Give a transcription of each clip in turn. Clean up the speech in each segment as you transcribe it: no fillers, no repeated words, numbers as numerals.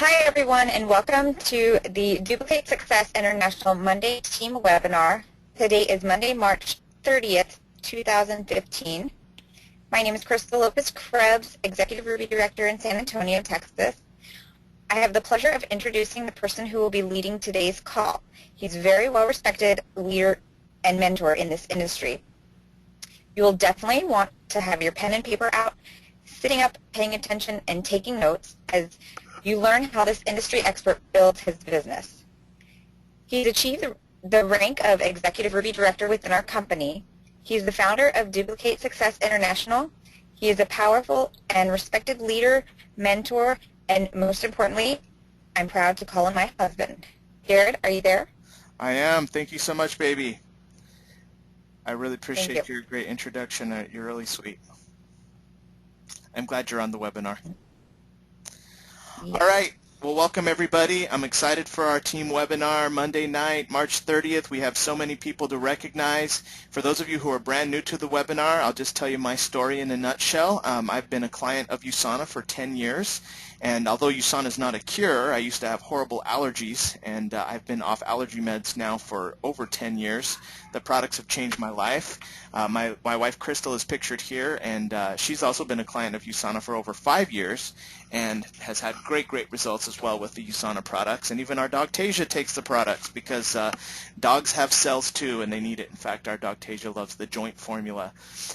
Hi everyone, and welcome to the Duplicate Success International Monday Team Webinar. Today is Monday, March 30th, 2015. My name is Crystal Lopez-Krebs, Executive Ruby Director in San Antonio, Texas. I have the pleasure of introducing the person who will be leading today's call. He's a very well-respected leader and mentor in this industry. You will definitely want to have your pen and paper out, sitting up, paying attention, and taking notes as you learn how this industry expert builds his business. He's achieved the rank of Executive Ruby Director within our company. He's the founder of Duplicate Success International. He is a powerful and respected leader, mentor, and most importantly, I'm proud to call him my husband. Jared, are you there? I am. Thank you so much, baby. I really appreciate your great introduction. You're really sweet. I'm glad you're on the webinar. Yes. All right. Well, welcome everybody. I'm excited for our team webinar Monday night, March 30th. We have so many people to recognize. For those of you who are brand new to the webinar, I'll just tell you my story in a nutshell. I've been a client of USANA for 10 years. And although USANA is not a cure, I used to have horrible allergies, and I've been off allergy meds now for over 10 years. The products have changed my life. My wife Crystal is pictured here, and she's also been a client of USANA for over 5 years and has had great results as well with the USANA products. And even our dog Tasia takes the products because dogs have cells too, and they need it. In fact, our dog Tasia loves the joint formula.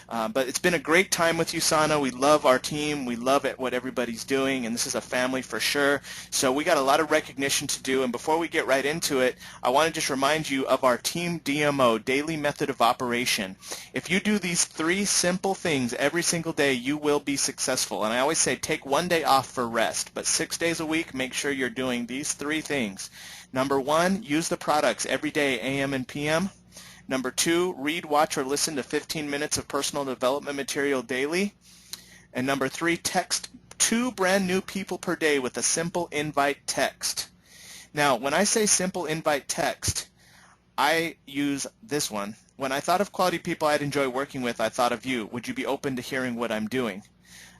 But it's been a great time with USANA. We love our team. We love what everybody's doing, and this is a family for sure. So we got a lot of recognition to do, and before we get right into it, I want to just remind you of our Team DMO, Daily Method of Operation. If you do these 3 simple things every single day, you will be successful. And I always say take 1 day off for rest, but 6 days a week, make sure you're doing these 3 things. Number 1, use the products every day, AM and PM. Number 2, read, watch, or listen to 15 minutes of personal development material daily. And number 3, text 2 brand new people per day with a simple invite text. Now, when I say simple invite text, I use this one. When I thought of quality people I'd enjoy working with, I thought of you. Would you be open to hearing what I'm doing?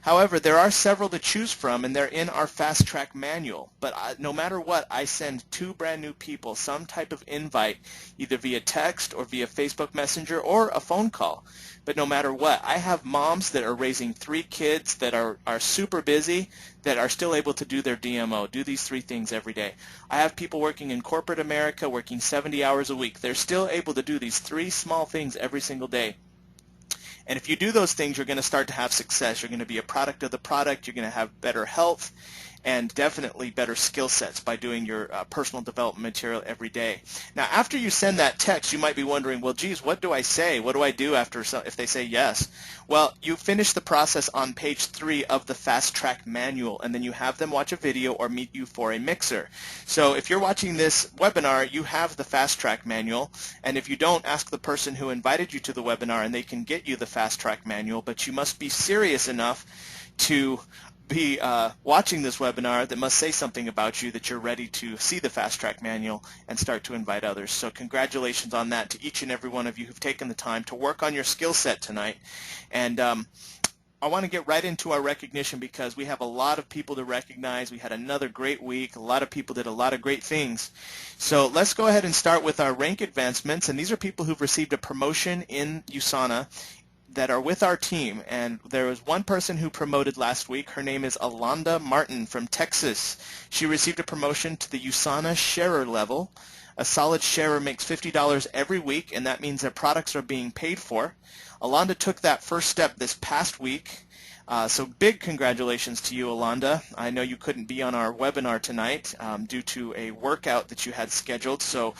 However, there are several to choose from, and they're in our fast track manual. But no matter what, I send 2 brand new people some type of invite, either via text or via Facebook Messenger or a phone call. But no matter what, I have moms that are raising 3 kids that are super busy that are still able to do their DMO, do these 3 things every day. I have people working in corporate America working 70 hours a week. They're still able to do these 3 small things every single day. And if you do those things, you're going to start to have success. You're going to be a product of the product. You're going to have better health and definitely better skill sets by doing your personal development material every day. Now, after you send that text, you might be wondering, well, geez, what do I say? What do I do after if they say yes? Well, you finish the process on page 3 of the Fast Track Manual, and then you have them watch a video or meet you for a mixer. So if you're watching this webinar, you have the Fast Track Manual, and if you don't, ask the person who invited you to the webinar, and they can get you the Fast Track Manual, but you must be serious enough to be watching this webinar that must say something about you that you're ready to see the Fast Track Manual and start to invite others. So congratulations on that to each and every one of you who've taken the time to work on your skill set tonight. And I want to get right into our recognition because we have a lot of people to recognize. We had another great week. A lot of people did a lot of great things. So let's go ahead and start with our rank advancements. And these are people who've received a promotion in USANA that are with our team, and there was one person who promoted last week. Her name is Alonda Martin from Texas. She received a promotion to the USANA sharer level. A solid sharer makes $50 every week, and that means their products are being paid for. Alonda took that first step this past week. So big congratulations to you, Alonda. I know you couldn't be on our webinar tonight due to a workout that you had scheduled, so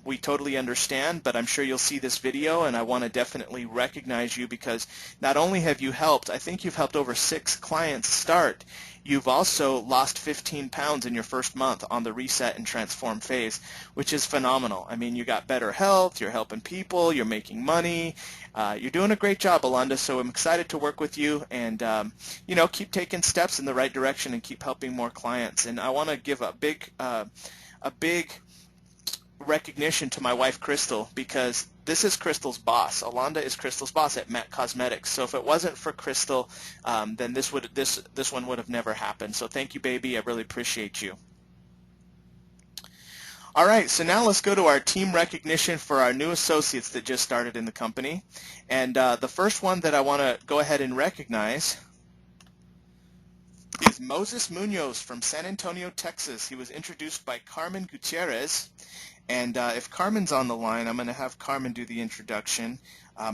we totally understand, but I'm sure you'll see this video, and I want to definitely recognize you because not only have you helped, I think you've helped over 6 clients start. You've also lost 15 pounds in your first month on the reset and transform phase, which is phenomenal. I mean, you got better health, you're helping people, you're making money. You're doing a great job, Alonda, so I'm excited to work with you and, you know, keep taking steps in the right direction and keep helping more clients. And I want to give a big recognition to my wife Crystal, because this is Crystal's boss. Alonda is Crystal's boss at Mac Cosmetics. So if it wasn't for Crystal, then this one would have never happened. So thank you, baby. I really appreciate you. All right, so now let's go to our team recognition for our new associates that just started in the company. And the first one that I want to go ahead and recognize is Moses Munoz from San Antonio, Texas. He was introduced by Carmen Gutierrez. And if Carmen's on the line, I'm going to have Carmen do the introduction.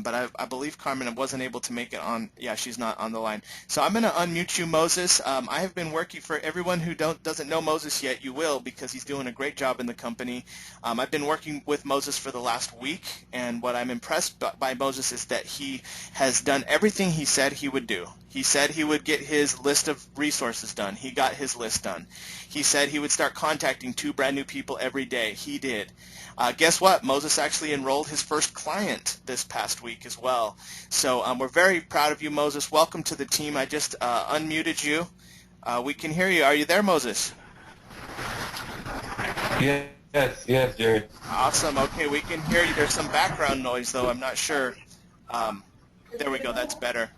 But I believe Carmen wasn't able to make it on. Yeah, she's not on the line. So I'm going to unmute you, Moses. I have been working for everyone who doesn't know Moses yet. You will, because he's doing a great job in the company. I've been working with Moses for the last week, and what I'm impressed by Moses is that he has done everything he said he would do. He said he would get his list of resources done. He got his list done. He said he would start contacting 2 brand new people every day. He did. Guess what? Moses actually enrolled his first client this past week as well. So we're very proud of you, Moses. Welcome to the team. I just unmuted you. We can hear you. Are you there, Moses? Yes, Jared. Awesome. Okay, we can hear you. There's some background noise, though. I'm not sure. There we go. That's better.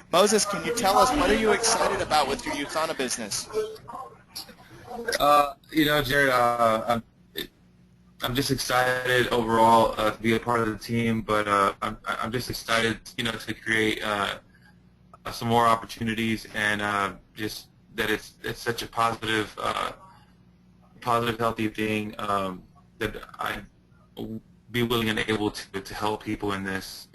Moses, can you tell us, what are you excited about with your USANA business? Jared, I'm just excited overall to be a part of the team, but I'm just excited, to create some more opportunities, and just that it's such a positive, healthy thing, that I be willing and able to help people in this,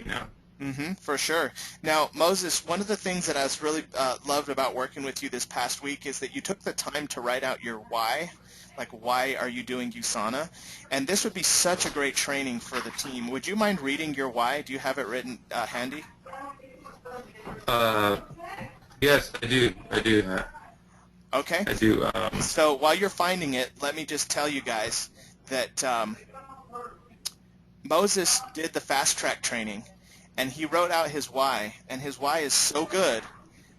For sure. Now, Moses, one of the things that I was really loved about working with you this past week is that you took the time to write out your why. Like, why are you doing USANA? And this would be such a great training for the team. Would you mind reading your why? Do you have it written handy? Yes, I do. Okay. I do. So while you're finding it, let me just tell you guys that Moses did the fast track training, and he wrote out his why, and his why is so good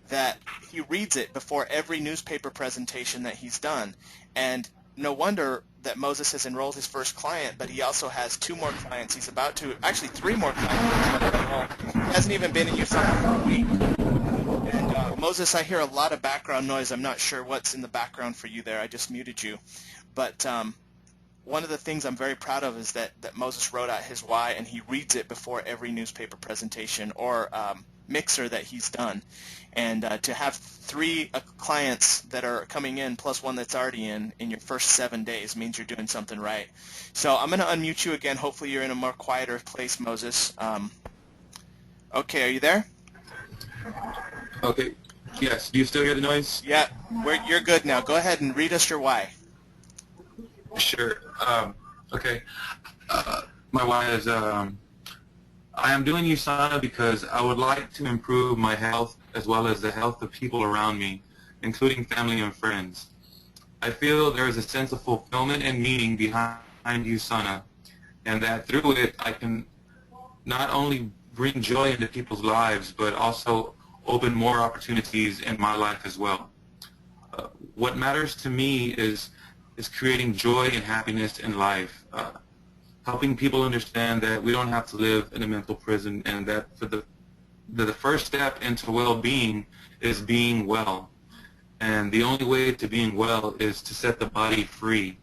that he reads it before every newspaper presentation that he's done. And no wonder that Moses has enrolled his first client, but he also has 2 more clients. He's about to, actually 3 more clients. He hasn't even been in USANA for a week. And Moses, I hear a lot of background noise. I'm not sure what's in the background for you there. I just muted you. But one of the things I'm very proud of is that Moses wrote out his why, and he reads it before every newspaper presentation or mixer that he's done. And to have 3 clients that are coming in plus 1 that's already in your first 7 days means you're doing something right. So I'm going to unmute you again. Hopefully you're in a more quieter place, Moses. Okay, are you there? Okay. Yes. Do you still hear the noise? Yeah, you're good now. Go ahead and read us your why. Sure. Okay. My why is I am doing USANA because I would like to improve my health as well as the health of people around me, including family and friends. I feel there is a sense of fulfillment and meaning behind USANA, and that through it I can not only bring joy into people's lives, but also open more opportunities in my life as well. What matters to me is creating joy and happiness in life, helping people understand that we don't have to live in a mental prison, and that for the first step into well-being is being well. And the only way to being well is to set the body free,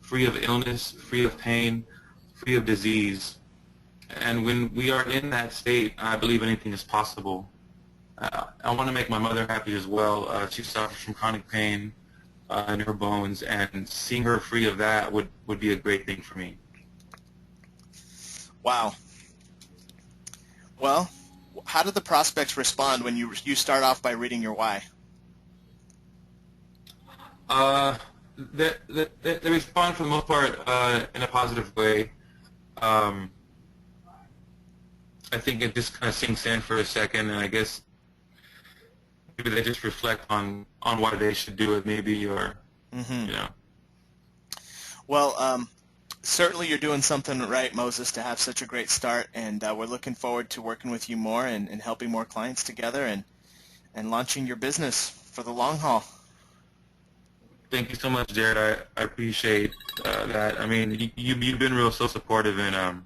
free of illness, free of pain, free of disease. And when we are in that state, I believe anything is possible. I want to make my mother happy as well. She suffers from chronic pain in her bones, and seeing her free of that would be a great thing for me. Wow. Well, how do the prospects respond when you start off by reading your why? They respond for the most part in a positive way. I think it just kind of sinks in for a second, and I guess maybe they just reflect on why they should do it, maybe, or Well, certainly you're doing something right, Moses, to have such a great start, and we're looking forward to working with you more and helping more clients together and launching your business for the long haul. Thank you so much, Jared. I appreciate that. I mean, you've been real so supportive, and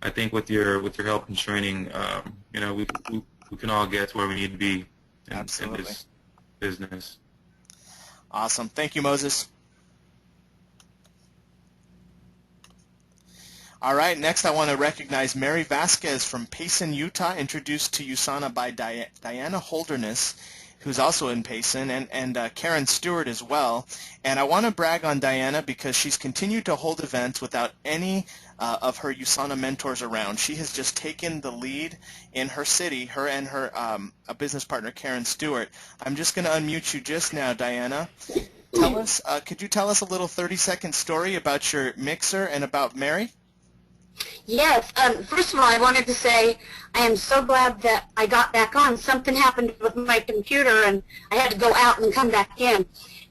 I think with your help and training, you know, we can all get to where we need to be in this business. Awesome. Thank you, Moses. All right, next I want to recognize Mary Vasquez from Payson, Utah, introduced to USANA by Diana Holderness, who's also in Payson, and Karen Stewart as well. And I want to brag on Diana because she's continued to hold events without any of her USANA mentors around. She has just taken the lead in her city, her and her a business partner, Karen Stewart. I'm just going to unmute you just now, Diana. Tell us, could you tell us a little 30-second story about your mixer and about Mary? Yes. First of all, I wanted to say I am so glad that I got back on. Something happened with my computer, and I had to go out and come back in.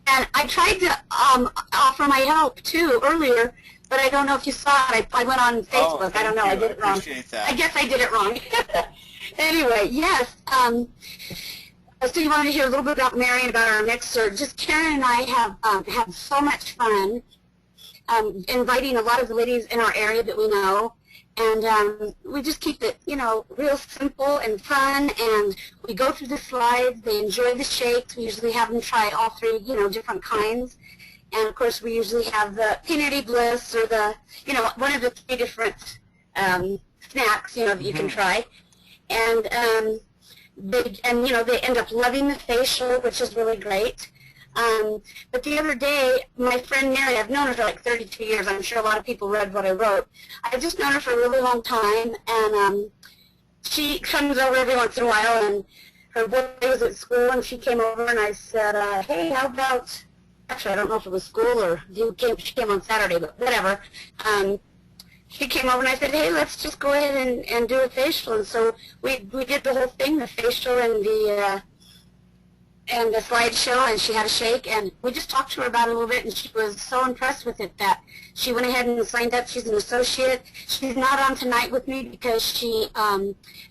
And I tried to offer my help, too, earlier, but I don't know if you saw it. I went on Facebook. I don't know. I did it wrong. I appreciate that. I guess I did it wrong. Anyway, yes. So you wanted to hear a little bit about Mary and about our mixer. Just Karen and I have had so much fun. Inviting a lot of the ladies in our area that we know, and we just keep it, you know, real simple and fun, and we go through the slides. They enjoy the shakes. We usually have them try all three, you know, different kinds, and of course we usually have the Peanutty Bliss or the, you know, one of the three different snacks, you know, that you can try, and you know, they end up loving the facial, which is really great. But the other day, my friend Mary, I've known her for like 32 years. I'm sure a lot of people read what I wrote. I've just known her for a really long time, and she comes over every once in a while, and her boy was at school, and she came over, and I said, hey, how about, actually, I don't know if it was school or she came on Saturday, but whatever. She came over, and I said, hey, let's just go ahead and do a facial. And so we did the whole thing, the facial and the slideshow, and she had a shake, and we just talked to her about it a little bit, and she was so impressed with it that she went ahead and signed up. She's an associate. She's not on tonight with me because she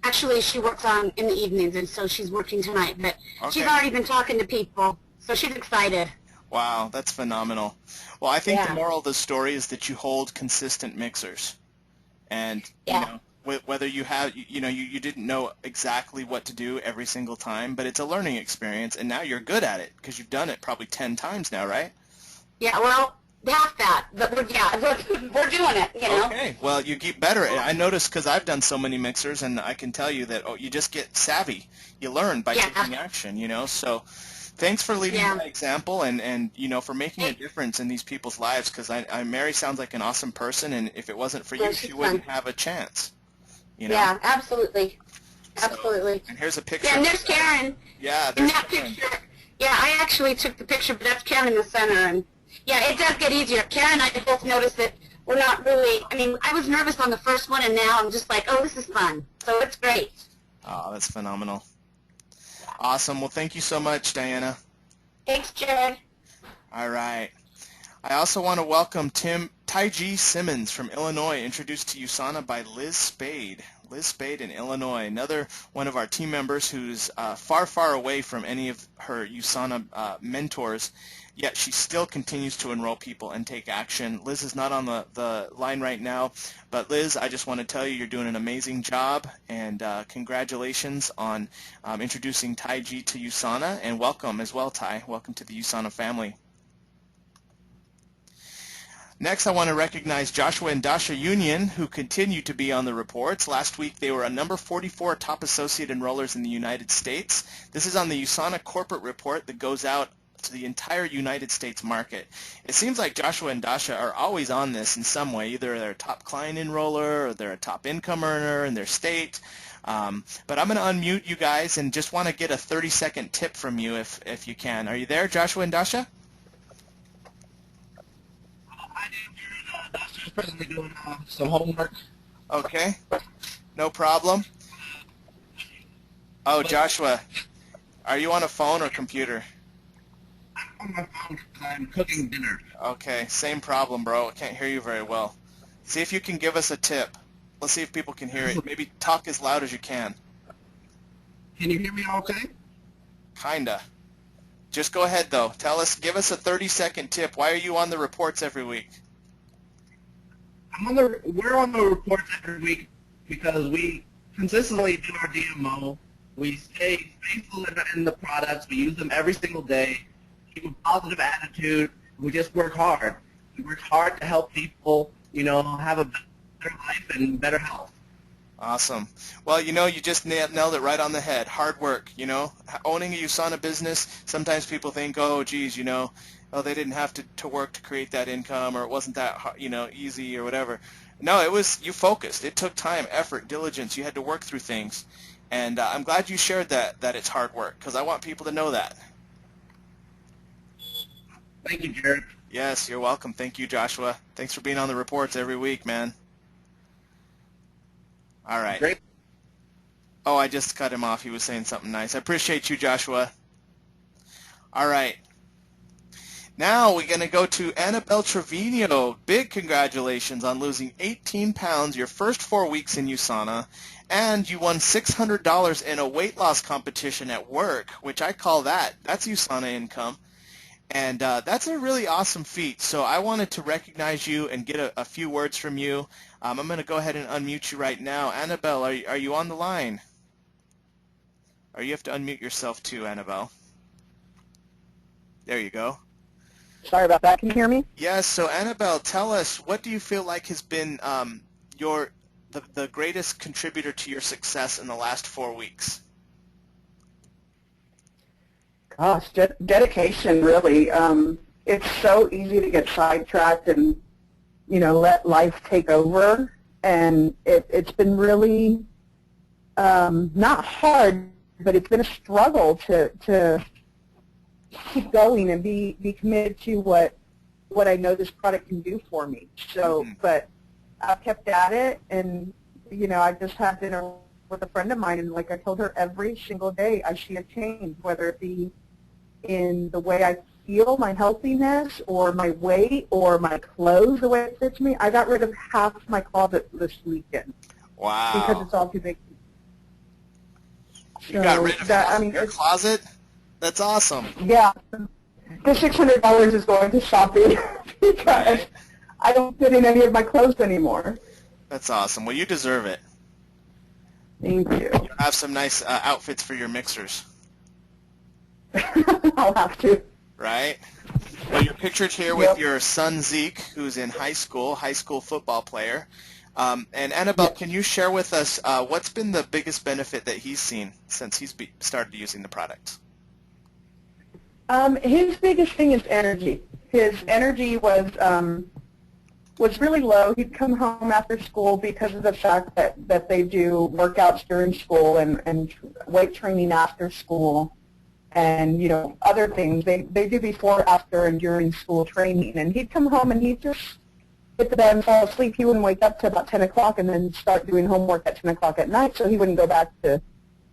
actually she works on in the evenings, and so she's working tonight, but she's already been talking to people, so she's excited. Wow, that's phenomenal. Well, I think the moral of the story is that you hold consistent mixers, and you know, whether you have, you know, you didn't know exactly what to do every single time, but it's a learning experience, and now you're good at it because you've done it probably 10 times now, right? Yeah, well, half that, but we're doing it, you know. Okay, well, you get better at it. I noticed because I've done so many mixers, and I can tell you that you just get savvy. You learn by taking action, you know, so thanks for leading by example and you know, for making a difference in these people's lives, because Mary sounds like an awesome person, and if it wasn't for you, she wouldn't have a chance. You know? Yeah, absolutely. Absolutely. And here's a picture. Yeah, and there's Karen. Yeah, there's Karen. Picture. Yeah, I actually took the picture, but that's Karen in the center. And yeah, it does get easier. Karen and I both noticed that we're not really, I mean, I was nervous on the first one, and now I'm just like, oh, this is fun. So it's great. Oh, that's phenomenal. Awesome. Well, thank you so much, Diana. Thanks, Jared. All right. I also want to welcome Ty-G Simmons from Illinois, introduced to USANA by Liz Spade. Liz Spade in Illinois, another one of our team members who's far, far away from any of her USANA mentors, yet she still continues to enroll people and take action. Liz is not on the line right now, but Liz, I just want to tell you you're doing an amazing job, and congratulations on introducing Ty-G to USANA, and welcome as well, Ty. Welcome to the USANA family. Next, I want to recognize Joshua and Dasha Union, who continue to be on the reports. Last week, they were a number 44 top associate enrollers in the United States. This is on the USANA corporate report that goes out to the entire United States market. It seems like Joshua and Dasha are always on this in some way. Either they're a top client enroller or they're a top income earner in their state. But I'm going to unmute you guys and just want to get a 30-second tip from you if you can. Are you there, Joshua and Dasha? Just presently doing some homework. Okay, no problem. Oh, Joshua, are you on a phone or computer? I'm on my phone because I'm cooking dinner. Okay, same problem, bro. I can't hear you very well. See if you can give us a tip. Let's see if people can hear it. Maybe talk as loud as you can. Can you hear me okay? Kinda. Just go ahead, though. Give us a 30-second tip. Why are you on the reports every week? We're on the reports every week because we consistently do our DMO. We stay faithful in the products. We use them every single day. Keep a positive attitude. We just work hard. We work hard to help people, have a better life and better health. Awesome. Well, you just nailed it right on the head. Hard work, Owning a USANA business, sometimes people think, oh, geez, oh, they didn't have to work to create that income, or it wasn't that, easy or whatever. No, you focused. It took time, effort, diligence. You had to work through things. And I'm glad you shared that it's hard work, because I want people to know that. Thank you, Jared. Yes, you're welcome. Thank you, Joshua. Thanks for being on the reports every week, man. All right. Great. Oh, I just cut him off. He was saying something nice. I appreciate you, Joshua. All right. Now we're going to go to Annabelle Trevino. Big congratulations on losing 18 pounds your first 4 weeks in USANA, and you won $600 in a weight loss competition at work, which I call that's USANA income. And that's a really awesome feat. So I wanted to recognize you and get a few words from you. I'm going to go ahead and unmute you right now. Annabelle, are you on the line? Or you have to unmute yourself too, Annabelle. There you go. Sorry about that. Can you hear me? Yes. So Annabelle, tell us, what do you feel like has been the greatest contributor to your success in the last 4 weeks? Gosh, dedication, really. It's so easy to get sidetracked and, let life take over. And it's been really not hard, but it's been a struggle to keep going and be committed to what I know this product can do for me. So, but I've kept at it, and, I just had dinner with a friend of mine, and like I told her, every single day I see a change, whether it be in the way I feel, my healthiness, or my weight, or my clothes, the way it fits me. I got rid of half of my closet this weekend. Wow. Because it's all too big. You got rid of half of your closet? That's awesome. Yeah. The $600 is going to shopping because I don't fit in any of my clothes anymore. That's awesome. Well, you deserve it. Thank you. You'll have some nice outfits for your mixers. I'll have to. Right? Well, you're pictured here with your son Zeke, who's in high school football player. And Annabelle, can you share with us what's been the biggest benefit that he's seen since he's started using the product? His biggest thing is energy. His energy was really low. He'd come home after school because of the fact that they do workouts during school and weight training after school. And, other things. They do before, after, and during school training. And he'd come home and he'd just hit the bed and fall asleep. He wouldn't wake up till about 10 o'clock and then start doing homework at 10 o'clock at night, so he wouldn't go back to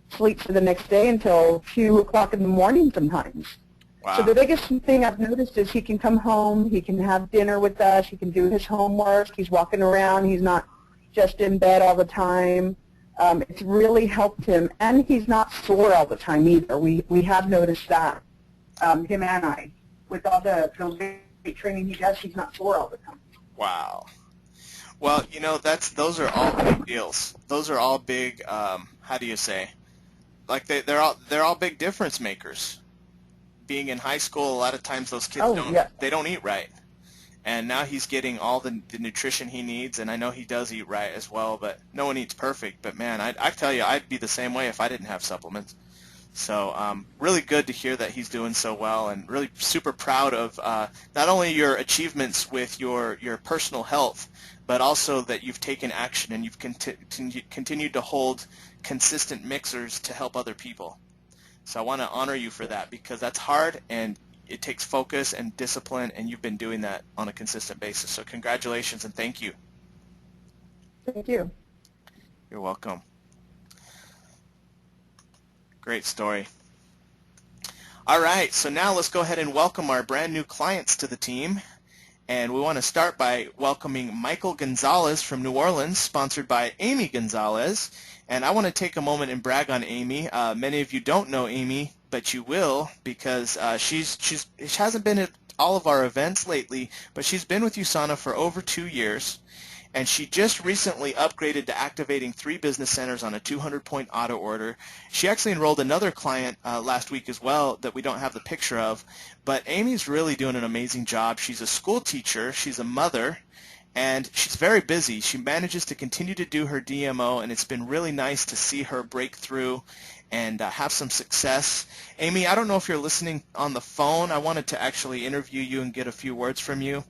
sleep for the next day until 2 o'clock in the morning sometimes. Wow. So the biggest thing I've noticed is he can come home, he can have dinner with us, he can do his homework, he's walking around, he's not just in bed all the time. It's really helped him, and he's not sore all the time either. We have noticed that, him and I. With all the weight training he does, he's not sore all the time. Wow. Well, those are all big deals. Those are all big. How do you say? Like they're all big difference makers. Being in high school, a lot of times those kids don't eat right. And now he's getting all the nutrition he needs, and I know he does eat right as well, but no one eats perfect. But, man, I tell you, I'd be the same way if I didn't have supplements. So really good to hear that he's doing so well, and really super proud of not only your achievements with your personal health, but also that you've taken action and you've continued to hold consistent mixers to help other people. So I want to honor you for that, because that's hard, and it takes focus and discipline, and you've been doing that on a consistent basis. So congratulations and thank you. Thank you. You're welcome. Great story. All right, so now let's go ahead and welcome our brand new clients to the team. And we want to start by welcoming Michael Gonzalez from New Orleans, sponsored by Amy Gonzalez. And I want to take a moment and brag on Amy. Many of you don't know Amy, but you will, because she hasn't been at all of our events lately, but she's been with USANA for over 2 years. And she just recently upgraded to activating 3 business centers on a 200-point auto order. She actually enrolled another client last week as well that we don't have the picture of. But Amy's really doing an amazing job. She's a school teacher, she's a mother, and she's very busy. She manages to continue to do her DMO, and it's been really nice to see her break through and have some success. Amy, I don't know if you're listening on the phone. I wanted to actually interview you and get a few words from you.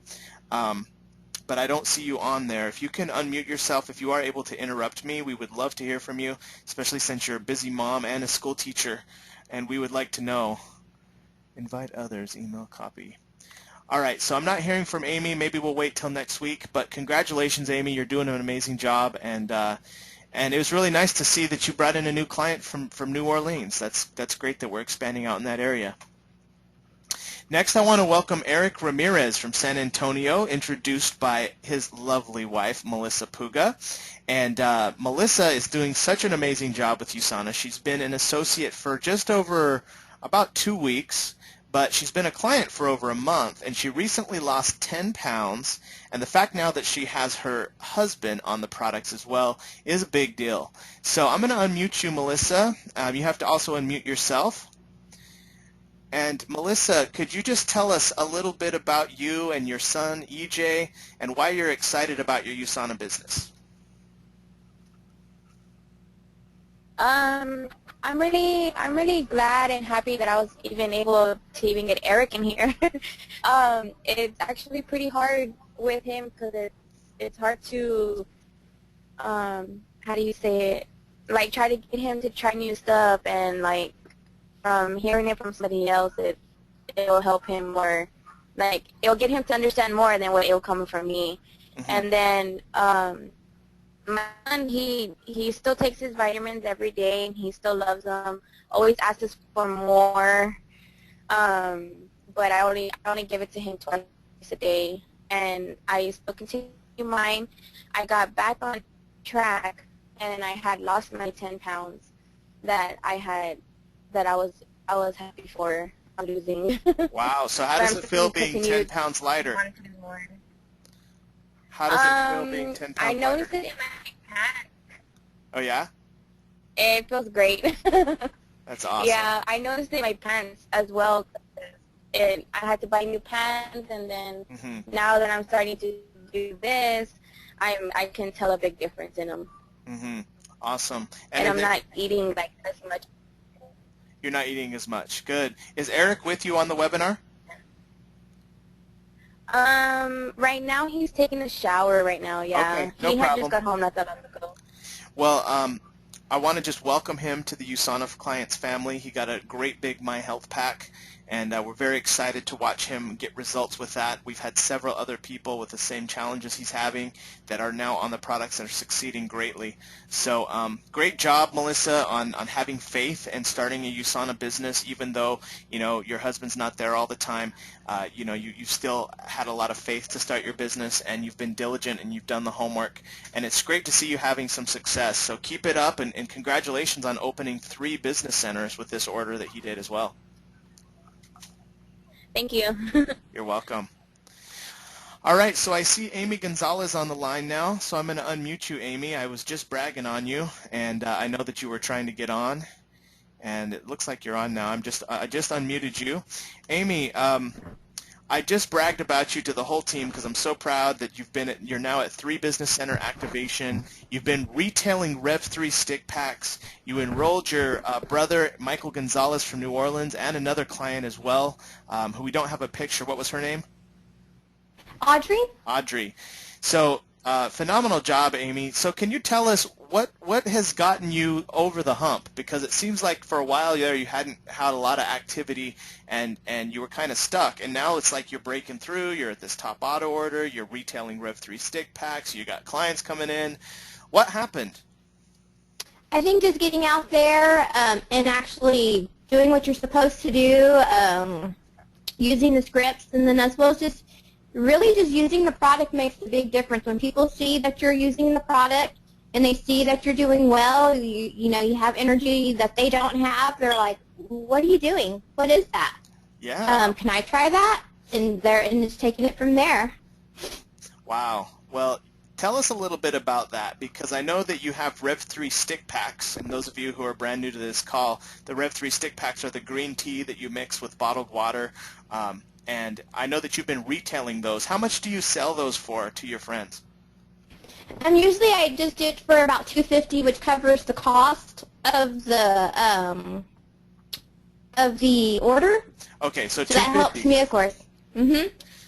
But I don't see you on there. If you can unmute yourself, if you are able to interrupt me, we would love to hear from you, especially since you're a busy mom and a school teacher, and we would like to know. Invite others, email copy. All right, so I'm not hearing from Amy. Maybe we'll wait till next week, but congratulations, Amy. You're doing an amazing job, and it was really nice to see that you brought in a new client from New Orleans. That's great that we're expanding out in that area. Next, I want to welcome Eric Ramirez from San Antonio, introduced by his lovely wife, Melissa Puga. And Melissa is doing such an amazing job with USANA. She's been an associate for just over about 2 weeks, but she's been a client for over a month, and she recently lost 10 pounds. And the fact now that she has her husband on the products as well is a big deal. So I'm going to unmute you, Melissa. You have to also unmute yourself. And Melissa, could you just tell us a little bit about you and your son, EJ, and why you're excited about your USANA business? I'm really glad and happy that I was even able to even get Eric in here. It's actually pretty hard with him because it's hard to how do you say it? Like try to get him to try new stuff, and like from hearing it from somebody else, it'll help him more. Like it'll get him to understand more than what it'll come from me. Mm-hmm. And then my son, he still takes his vitamins every day, and he still loves them. Always asks for more, but I only give it to him twice a day, and I still continue mine. I got back on track, and I had lost my 10 pounds that I was happy for losing. Wow! So how does it feel being 10 pounds lighter? How does it feel being 10 pounds lighter? I noticed it in my pants. Oh yeah? It feels great. That's awesome. Yeah, I noticed it in my pants as well. I had to buy new pants, and then now that I'm starting to do this, I can tell a big difference in them. Awesome. And I'm not eating like as much. You're not eating as much. Good. Is Eric with you on the webinar? Right now he's taking a shower right now, yeah. Okay, no he problem. had just got home not that long ago. Well, I want to just welcome him to the USANA for Clients family. He got a great big My Health Pack, and we're very excited to watch him get results with that. We've had several other people with the same challenges he's having that are now on the products and are succeeding greatly. So great job, Melissa, on having faith and starting a USANA business, even though your husband's not there all the time. You've still had a lot of faith to start your business, and you've been diligent and you've done the homework. And it's great to see you having some success. So keep it up, and congratulations on opening 3 business centers with this order that he did as well. Thank you. You're welcome. All right, so I see Amy Gonzalez on the line now, so I'm going to unmute you, Amy. I was just bragging on you, and I know that you were trying to get on, and it looks like you're on now. I just unmuted you. Amy, I just bragged about you to the whole team because I'm so proud that you're now at 3 business center activation. You've been retailing Rev3 stick packs. You enrolled your brother, Michael Gonzalez from New Orleans, and another client as well, who we don't have a picture. What was her name? Audrey. Audrey. So phenomenal job, Amy. So can you tell us what has gotten you over the hump? Because it seems like for a while there you hadn't had a lot of activity and you were kind of stuck. And now it's like you're breaking through. You're at this top auto order. You're retailing Rev3 stick packs. You got clients coming in. What happened? I think just getting out there and actually doing what you're supposed to do, using the scripts, and then as well as just really just using the product makes a big difference. When people see that you're using the product and they see that you're doing well, you have energy that they don't have, they're like, what are you doing? What is that? Yeah. Can I try that? And it's taking it from there. Wow. Well, tell us a little bit about that, because I know that you have Rev 3 stick packs, and those of you who are brand new to this call, the Rev 3 stick packs are the green tea that you mix with bottled water, and I know that you've been retailing those. How much do you sell those for to your friends? Usually I just do it for about $2.50, which covers the cost of the order. Okay, so So that helps $2.50. me, of course.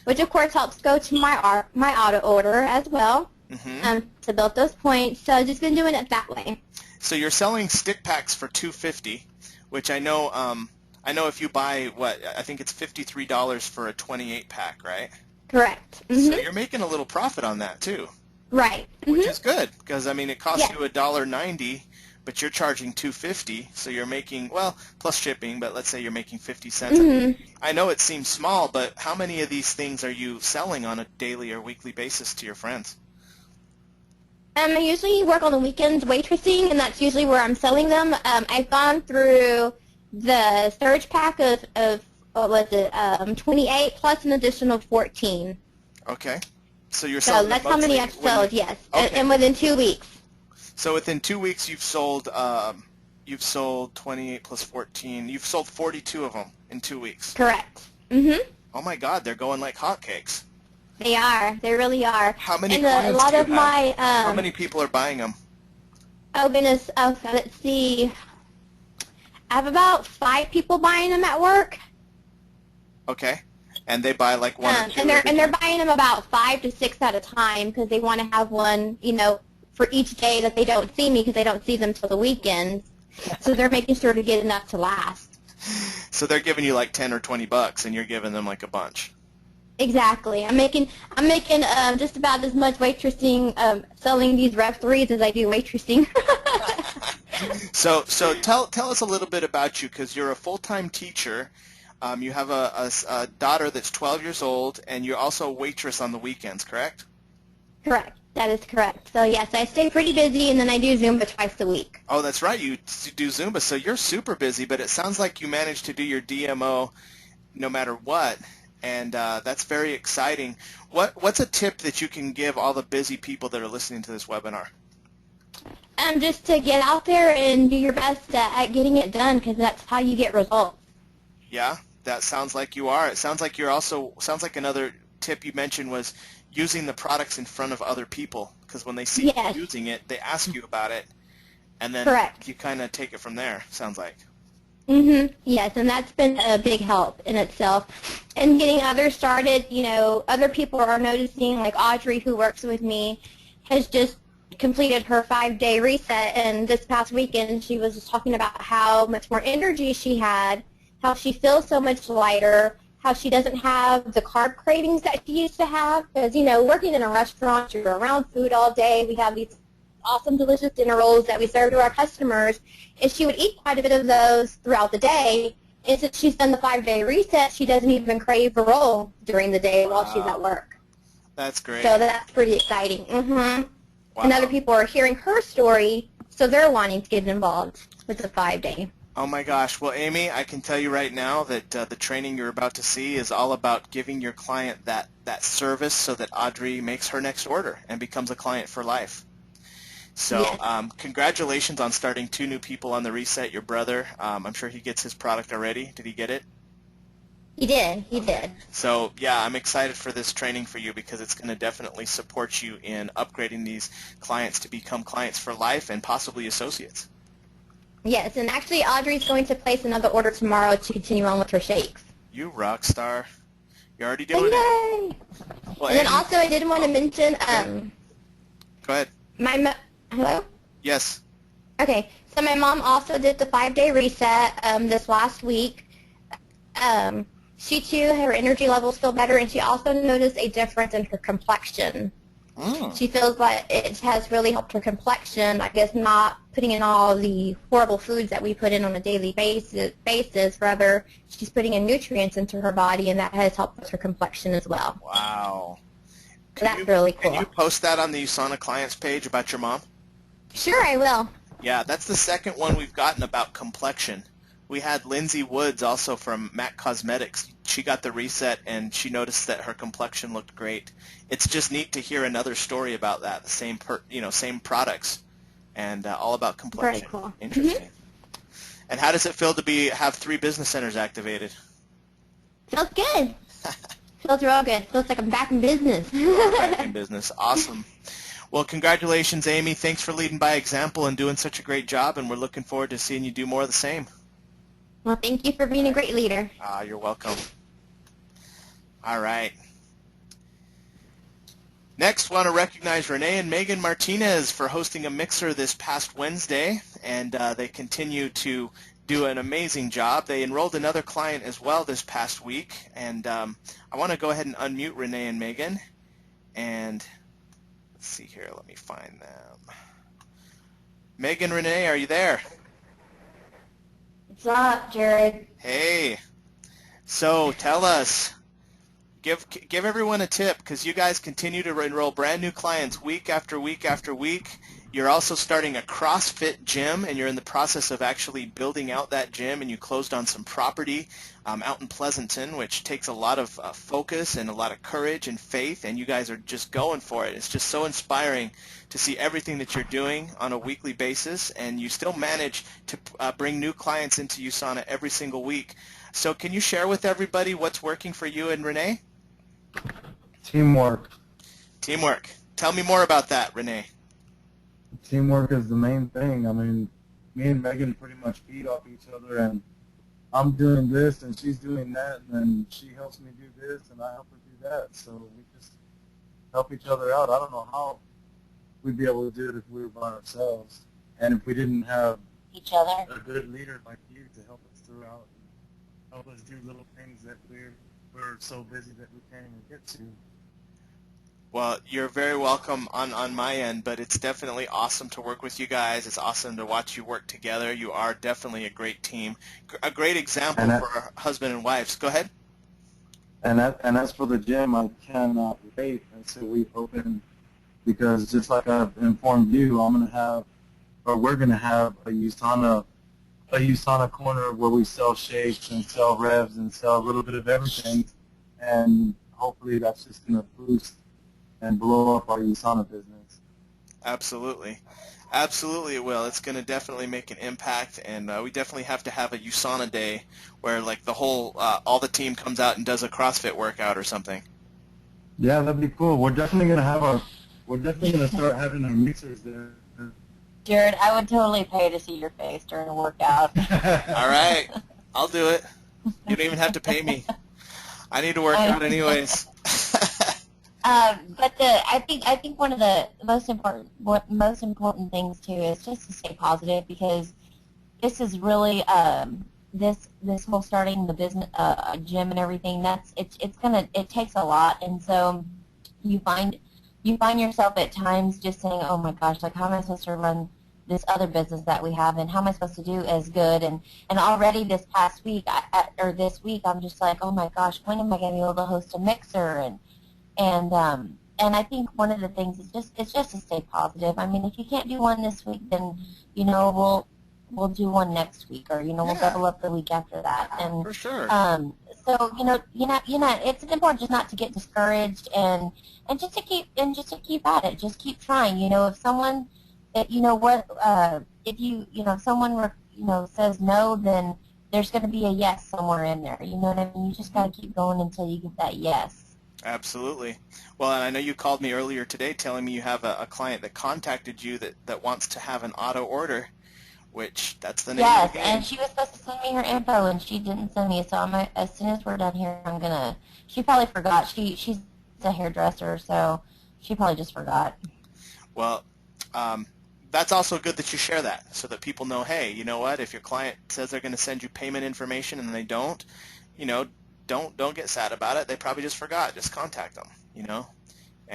Which of course helps go to my auto order as well. To build those points. So I've just been doing it that way. So you're selling stick packs for $2.50, which I know if you buy I think it's $53 for a 28 pack, right? Correct. So you're making a little profit on that too. Right. Which is good, because I mean it costs Yeah. you $1.90, but you're charging $2.50, so you're making, well, plus shipping, but let's say you're making 50 cents. I know it seems small, but how many of these things are you selling on a daily or weekly basis to your friends? I usually work on the weekends waitressing, and that's usually where I'm selling them. I've gone through the surge pack of what was it, 28 plus an additional 14. Okay. So you're So selling that's them how many mostly I've sold, yes. Okay. And within 2 weeks. So within 2 weeks you've sold 28 plus 14. You've sold 42 of them in 2 weeks. Correct. Oh my God, they're going like hotcakes. They are. They really are. How many and clients a lot do you of have? my How many people are buying them? oh goodness, let's see. I have about 5 people buying them at work. Okay. And they buy like one or two and they're every time? buying them about 5 to 6 at a time because they want to have one, for each day that they don't see me because they don't see them till the weekends. So they're making sure to get enough to last. So they're giving you like 10 or 20 bucks, and you're giving them like a bunch. Exactly. I'm making just about as much waitressing selling these Rev 3s as I do waitressing. So tell us a little bit about you, because you're a full-time teacher. You have a daughter that's 12 years old, and you're also a waitress on the weekends, correct? Correct. That is correct. So yes, I stay pretty busy, and then I do Zumba twice a week. Oh, that's right. You do Zumba, so you're super busy, but it sounds like you managed to do your DMO no matter what, and that's very exciting. What's a tip that you can give all the busy people that are listening to this webinar? Just to get out there and do your best at getting it done, because that's how you get results. Yeah, that sounds like you are. It sounds like sounds like another tip you mentioned was using the products in front of other people, because when they see Yes. you using it, they ask you about it, and then Correct. you kind of take it from there, sounds like. Yes, and that's been a big help in itself. And getting others started, other people are noticing, like Audrey, who works with me, has just completed her 5-day reset, and this past weekend she was just talking about how much more energy she had, how she feels so much lighter, how she doesn't have the carb cravings that she used to have, because, working in a restaurant, you're around food all day, we have these awesome, delicious dinner rolls that we serve to our customers, and she would eat quite a bit of those throughout the day, and since she's done the 5-day reset, she doesn't even crave a roll during the day while she's at work. That's great. So that's pretty exciting. Wow. And other people are hearing her story, so they're wanting to get involved with the 5-day. Oh my gosh. Well, Amy, I can tell you right now that the training you're about to see is all about giving your client that service so that Audrey makes her next order and becomes a client for life. So Yes. Congratulations on starting 2 new people on the reset. Your brother, I'm sure he gets his product already. Did he get it? He did. He did. So yeah, I'm excited for this training for you, because it's going to definitely support you in upgrading these clients to become clients for life and possibly associates. Yes, and actually Audrey's going to place another order tomorrow to continue on with her shakes. You rock star. You're already doing it. Yay! Well, And then Amy, also I did want to mention, go ahead. hello? Yes. Okay, so my mom also did the 5-day reset this last week. She too, her energy levels feel better, and she also noticed a difference in her complexion. She feels like it has really helped her complexion, I guess not putting in all the horrible foods that we put in on a daily basis. Rather, she's putting in nutrients into her body, and that has helped with her complexion as well. Wow. So that's really cool. Can you post that on the USANA clients page about your mom? Sure, I will. Yeah, that's the second one we've gotten about complexion. we had Lindsay Woods also from MAC Cosmetics. She got the reset, and she noticed that her complexion looked great. It's just neat to hear another story about that, the same same products, and all about complexion. Very cool. Interesting. And how does it feel to have 3 business centers activated? Feels good. Feels real good. Feels like I'm back in business. Back in business. Awesome. Well, congratulations, Amy. Thanks for leading by example and doing such a great job, and we're looking forward to seeing you do more of the same. Well, thank you for being a great leader. You're welcome. All right. Next, want to recognize Renee and Megan Martinez for hosting a mixer this past Wednesday, and they continue to do an amazing job. They enrolled another client as well this past week, and I want to go ahead and unmute Renee and Megan, and let's see here. Let me find them. Megan, Renee, are you there? What's up, Jared? Hey. So tell us. Give everyone a tip, because you guys continue to enroll brand new clients week after week after week. You're also starting a CrossFit gym, and you're in the process of actually building out that gym, and you closed on some property out in Pleasanton, which takes a lot of focus and a lot of courage and faith, and you guys are just going for it. It's just so inspiring to see everything that you're doing on a weekly basis, and you still manage to bring new clients into USANA every single week. So can you share with everybody what's working for you and Renee? Teamwork. Teamwork. Tell me more about that, Renee. Teamwork is the main thing. I mean, me and Megan pretty much feed off each other, and I'm doing this and she's doing that, and then she helps me do this and I help her do that. So we just help each other out. I don't know how we'd be able to do it if we were by ourselves, and if we didn't have Each other. a good leader like you to help us throughout, help us do little things that we're so busy that we can't even get to. Well, you're very welcome on my end, but it's definitely awesome to work with you guys. It's awesome to watch you work together. You are definitely a great team, a great example for husband and wives. Go ahead. And as for the gym, I cannot wait until we open, because just like I've informed you, we're gonna have a USANA corner where we sell shakes and sell revs and sell a little bit of everything, and hopefully that's just gonna boost and blow up our USANA business. Absolutely. Absolutely it will. It's going to definitely make an impact, and we definitely have to have a USANA day where like the whole, all the team comes out and does a CrossFit workout or something. Yeah, that'd be cool. We're definitely gonna start having our mixers there. Jared, I would totally pay to see your face during a workout. All right. I'll do it. You don't even have to pay me. I need to work out anyways. But I think one of the most important things too is just to stay positive, because this is really this whole starting the business gym and everything. It takes a lot, and so you find yourself at times just saying, oh my gosh, like how am I supposed to run this other business that we have, and how am I supposed to do as good? And already this past week or this week, I'm just like, oh my gosh, when am I going to be able to host a mixer? And I think one of the things is just to stay positive. I mean, if you can't do one this week, then we'll do one next week, or we'll double up the week after that. And for sure. So it's important just not to get discouraged, and just to keep at it. Just keep trying. If someone if someone says no, then there's going to be a yes somewhere in there. You know what I mean? You just got to keep going until you get that yes. Absolutely. Well, and I know you called me earlier today telling me you have a client that contacted you that wants to have an auto order, which that's the name of the game. Yes, and she was supposed to send me her info, and she didn't send me. So as soon as we're done here, she probably forgot. She's a hairdresser, so she probably just forgot. Well, that's also good that you share that, so that people know, hey, you know what? If your client says they're going to send you payment information and they don't, don't get sad about it. They probably just forgot. Just contact them, And,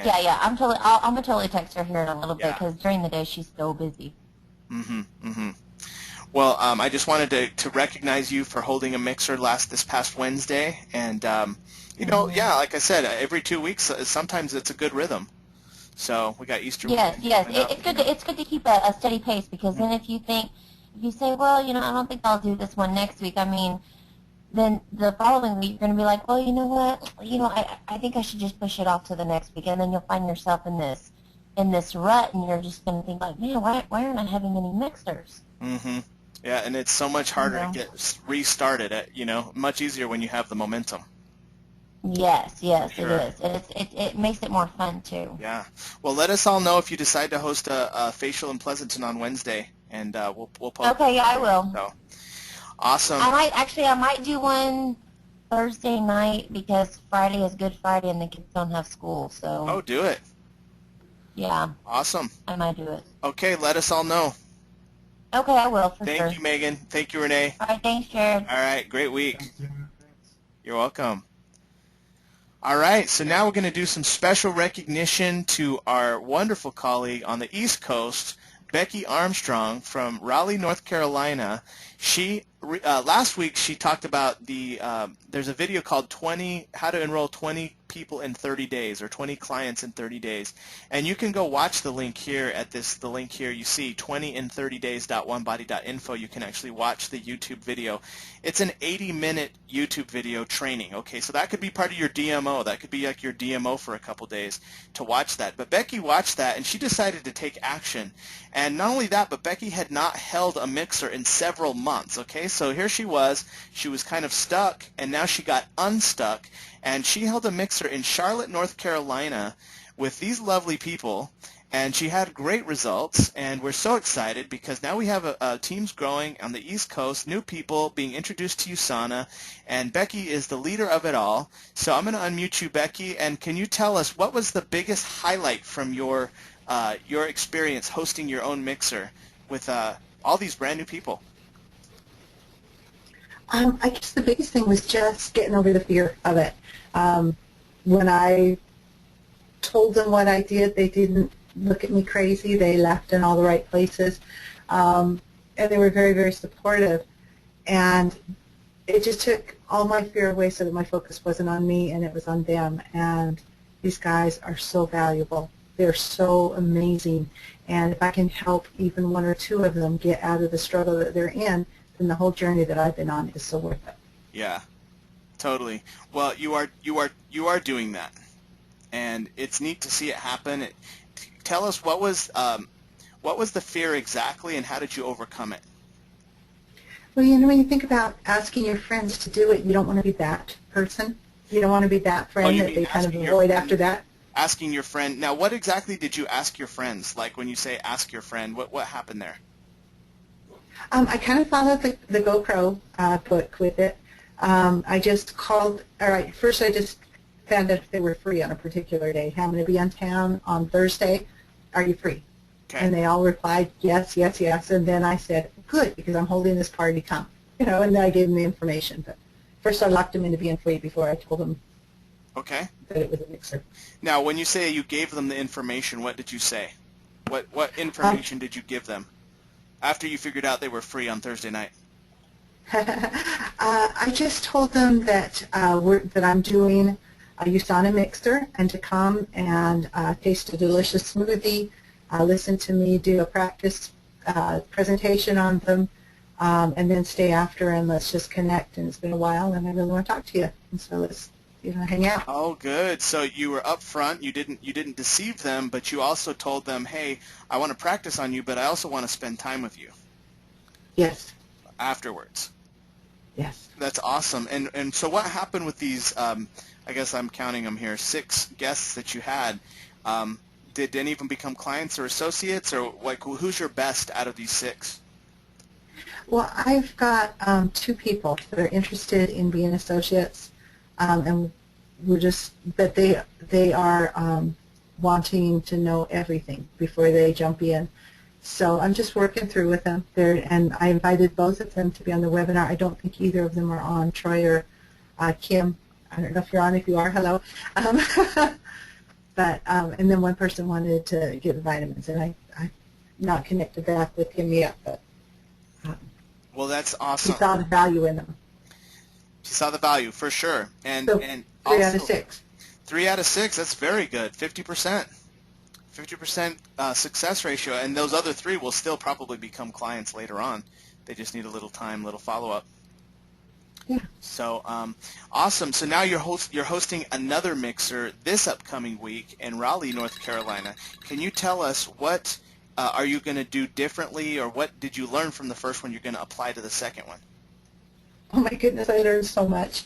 yeah. I'm gonna totally text her here in a little bit, because during the day she's so busy. Well, I just wanted to recognize you for holding a mixer this past Wednesday, and like I said, every 2 weeks, sometimes it's a good rhythm. So we got Easter. Yes. It's good to keep a steady pace, because then if you think if you say, well, I don't think I'll do this one next week, I mean, then the following week you're going to be like, well, you know what, I think I should just push it off to the next week, and then you'll find yourself in this rut, and you're just going to think like, man, why aren't I having any mixers? Mm-hmm. Yeah, and it's so much harder to get restarted. Much easier when you have the momentum. Yes, Sure. it is. It makes it more fun too. Yeah. Well, let us all know if you decide to host a facial in Pleasanton on Wednesday, and we'll post. Okay, yeah, I will. So awesome. I might do one Thursday night because Friday is Good Friday and the kids don't have school. So. Oh, do it. Yeah. Awesome. I might do it. Okay, let us all know. Okay, I will for sure. Thank you, Megan. Thank you, Renee. All right, thanks, Jared. All right, great week. You're welcome. All right, so now we're going to do some special recognition to our wonderful colleague on the East Coast, Becky Armstrong from Raleigh, North Carolina. She last week she talked about there's a video called How to Enroll 20 People in 30 Days or 20 Clients in 30 Days, and you can go watch the link here the link here you see 20in30days.onebody.info. You can actually watch the YouTube video. It's an 80-minute YouTube video training. Okay, so that could be part of your DMO. That could be like your DMO for a couple days to watch that. But Becky watched that and she decided to take action. And not only that, but Becky had not held a mixer in several months. Okay, so here she was kind of stuck, and now she got unstuck, and she held a mixer in Charlotte, North Carolina with these lovely people, and she had great results, and we're so excited because now we have teams growing on the East Coast, new people being introduced to USANA, and Becky is the leader of it all. So I'm going to unmute you, Becky, and can you tell us what was the biggest highlight from your experience hosting your own mixer with all these brand new people? I guess the biggest thing was just getting over the fear of it. When I told them what I did, they didn't look at me crazy. They laughed in all the right places. And they were very, very supportive. And it just took all my fear away so that my focus wasn't on me and it was on them. And these guys are so valuable. They're so amazing. And if I can help even one or two of them get out of the struggle that they're in, then the whole journey that I've been on is so worth it. Yeah, totally. Well, you are doing that, and it's neat to see it happen. Tell us what was the fear exactly, and how did you overcome it? Well, when you think about asking your friends to do it, you don't want to be that person. You don't want to be that friend that they kind of avoid after that. Asking your friend. Now, what exactly did you ask your friends? Like when you say ask your friend, what happened there? I kind of followed the GoPro book with it. I just called, first I just found out if they were free on a particular day. Hey, I'm going to be in town on Thursday. Are you free? Okay. And they all replied, yes, yes, yes. And then I said, good, because I'm holding this party, come. And then I gave them the information. But first I locked them into being free before I told them that it was a mixer. Now, when you say you gave them the information, what did you say? What information did you give them after you figured out they were free on Thursday night? I just told them that that I'm doing a USANA mixer and to come and taste a delicious smoothie, listen to me do a practice presentation on them, and then stay after and let's just connect. And it's been a while, and I really want to talk to you. And so let's hang out. Oh, good. So you were up front. You didn't deceive them, but you also told them, hey, I want to practice on you, but I also want to spend time with you. Yes. Afterwards. Yes. That's awesome. And so what happened with these, I guess I'm counting them here, 6 guests that you had? Did any of them become clients or associates, or like who's your best out of these 6? Well, I've got 2 people that are interested in being associates, and but they are wanting to know everything before they jump in. So I'm just working through with them there, and I invited both of them to be on the webinar. I don't think either of them are on. Troy or Kim, I don't know if you're on. If you are, hello. But and then one person wanted to get the vitamins, and I not connected back with him yet, but well, that's awesome. He saw the value in them. She saw the value for sure, and so and 3 also, out of 6. 3 out of 6. That's very good. 50%. 50% success ratio, and those other 3 will still probably become clients later on. They just need a little time, little follow-up. Yeah. So awesome. So now you're hosting another mixer this upcoming week in Raleigh, North Carolina. Can you tell us what are you going to do differently, or what did you learn from the first one you're going to apply to the second one? Oh my goodness, I learned so much.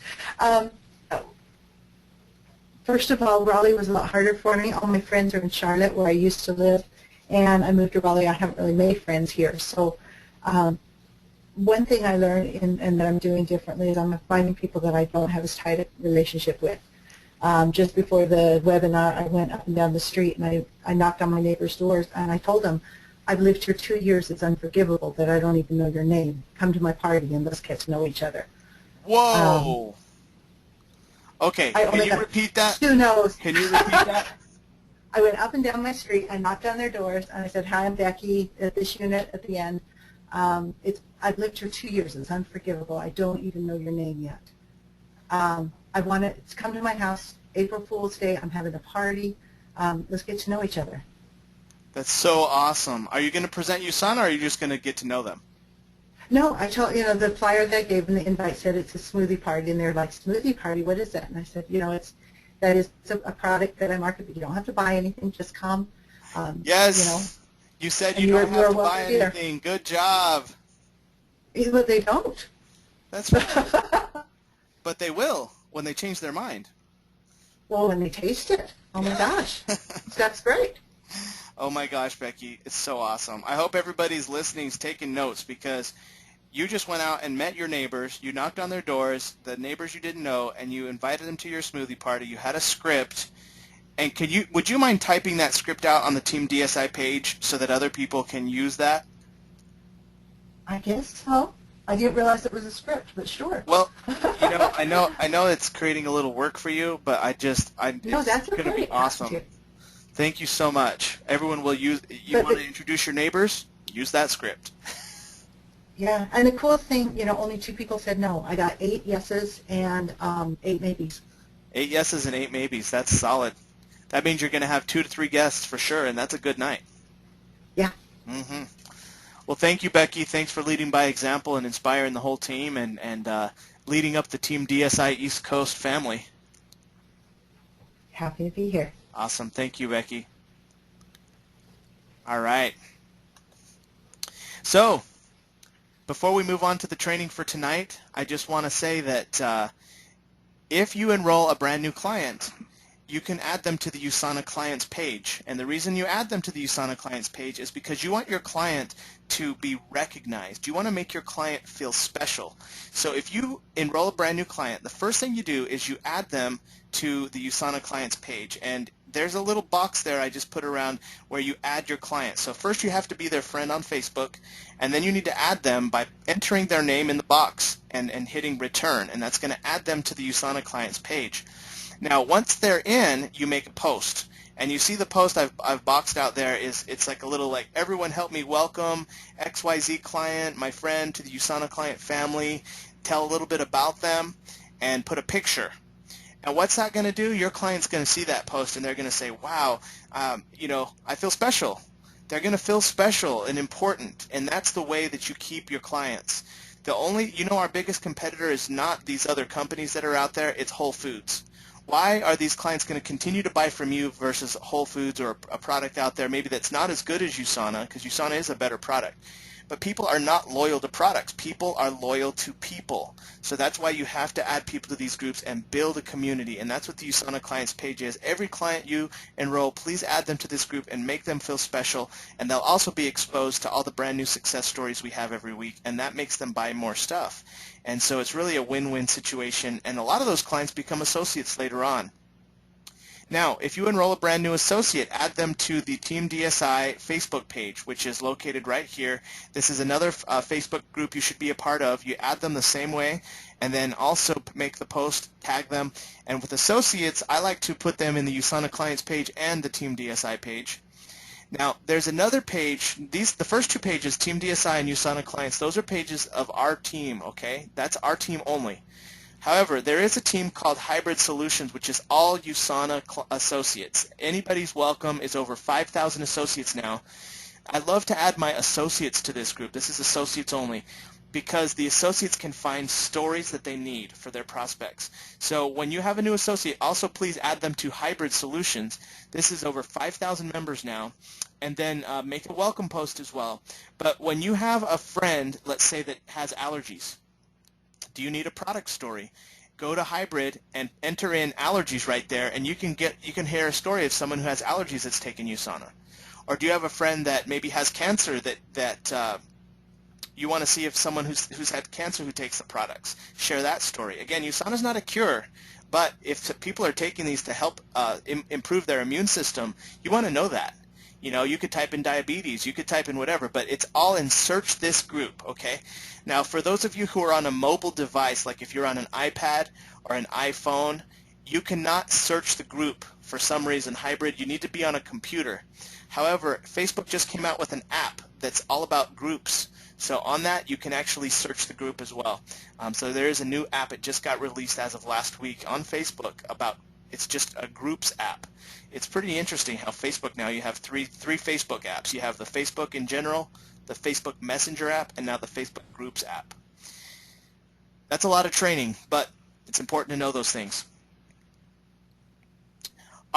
First of all, Raleigh was a lot harder for me. All my friends are in Charlotte, where I used to live, and I moved to Raleigh. I haven't really made friends here. So one thing I learned and that I'm doing differently is I'm finding people that I don't have as tight a relationship with. Just before the webinar, I went up and down the street, and I knocked on my neighbor's doors, and I told them, I've lived here 2 years. It's unforgivable that I don't even know your name. Come to my party, and let's get to know each other. Whoa! Okay, can you repeat that? Who knows? Can you repeat that? I went up and down my street, I knocked on their doors, and I said, hi, I'm Becky at this unit at the end. I've lived here 2 years. It's unforgivable. I don't even know your name yet. I want to come to my house, April Fool's Day. I'm having a party. Let's get to know each other. That's so awesome. Are you going to present USANA, or are you just going to get to know them? No, I told, the flyer that I gave them, the invite said it's a smoothie party, and they're like, smoothie party, what is that? And I said, that is a product that I market, but you don't have to buy anything, just come. Yes. You said you don't have to buy anything. Good job. But they don't. That's right. But they will when they change their mind. Well, when they taste it. Oh, my gosh. That's great. Oh, my gosh, Becky. It's so awesome. I hope everybody's listening is taking notes, because you just went out and met your neighbors. You knocked on their doors, the neighbors you didn't know, and you invited them to your smoothie party. You had a script. And would you mind typing that script out on the Team DSI page so that other people can use that? I guess so. I didn't realize it was a script, but sure. Well, I know it's creating a little work for you, but it's going to be awesome. Thank you so much. Everyone will use. You want to introduce your neighbors? Use that script. Yeah, and the cool thing, only 2 people said no. I got 8 yeses and 8 maybes. 8 yeses and 8 maybes. That's solid. That means you're going to have 2 to 3 guests for sure, and that's a good night. Yeah. Mm-hmm. Well, thank you, Becky. Thanks for leading by example and inspiring the whole team, and leading up the Team DSI East Coast family. Happy to be here. Awesome. Thank you, Becky. All right. So, before we move on to the training for tonight, I just want to say that if you enroll a brand new client, you can add them to the USANA Clients page. And the reason you add them to the USANA Clients page is because you want your client to be recognized. You want to make your client feel special. So if you enroll a brand new client, the first thing you do is you add them to the USANA Clients page. And there's a little box there I just put around where you add your client. So first you have to be their friend on Facebook, and then you need to add them by entering their name in the box and hitting return, and that's going to add them to the USANA Clients page. Now once they're in, you make a post. And you see the post I've boxed out there it's like a little like, everyone help me welcome XYZ client, my friend, to the USANA client family. Tell a little bit about them and put a picture. And what's that going to do? Your client's going to see that post and they're going to say, wow, I feel special. They're going to feel special and important, and that's the way that you keep your clients. Our biggest competitor is not these other companies that are out there, it's Whole Foods. Why are these clients going to continue to buy from you versus Whole Foods or a product out there maybe that's not as good as USANA, because USANA is a better product? But people are not loyal to products. People are loyal to people. So that's why you have to add people to these groups and build a community. And that's what the USANA Clients page is. Every client you enroll, please add them to this group and make them feel special. And they'll also be exposed to all the brand new success stories we have every week. And that makes them buy more stuff. And so it's really a win-win situation. And a lot of those clients become associates later on. Now, if you enroll a brand new associate, add them to the Team DSI Facebook page, which is located right here. This is another Facebook group you should be a part of. You add them the same way, and then also make the post, tag them. And with associates, I like to put them in the USANA Clients page and the Team DSI page. Now, there's another page. The first 2 pages, Team DSI and USANA Clients, those are pages of our team, okay? That's our team only. However, there is a team called Hybrid Solutions, which is all USANA associates. Anybody's welcome. Is over 5,000 associates now. I'd love to add my associates to this group. This is associates only, because the associates can find stories that they need for their prospects. So when you have a new associate, also please add them to Hybrid Solutions. This is over 5,000 members now. And then make a welcome post as well. But when you have a friend, let's say, that has allergies, do you need a product story? Go to Hybrid and enter in allergies right there, and you can hear a story of someone who has allergies that's taken USANA. Or do you have a friend that maybe has cancer that you want to see if someone who's had cancer who takes the products? Share that story. Again, USANA is not a cure, but if people are taking these to help improve their immune system, you want to know that. You know, you could type in diabetes, you could type in whatever, but it's all in search this group, okay? Now, for those of you who are on a mobile device, like if you're on an iPad or an iPhone, you cannot search the group for some reason, Hybrid. You need to be on a computer. However, Facebook just came out with an app that's all about groups. So on that, you can actually search the group as well. So there is a new app. It just got released as of last week on Facebook about, it's just a groups app. It's pretty interesting how Facebook now, you have three Facebook apps. You have the Facebook in general, the Facebook Messenger app, and now the Facebook Groups app. That's a lot of training, but it's important to know those things.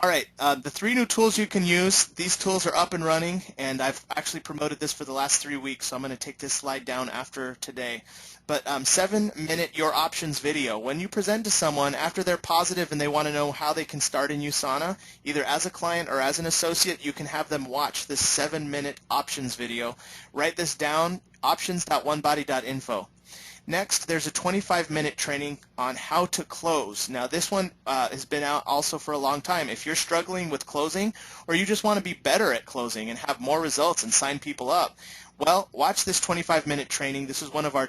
All right, the 3 new tools you can use. These tools are up and running, and I've actually promoted this for the last 3 weeks, so I'm going to take this slide down after today. But 7-minute Your Options video. When you present to someone after they're positive and they want to know how they can start in USANA, either as a client or as an associate, you can have them watch this 7-minute options video. Write this down, options.onebody.info. Next, there's a 25-minute training on how to close. Now, this one has been out also for a long time. If you're struggling with closing, or you just want to be better at closing and have more results and sign people up, well, watch this 25-minute training. This is one of our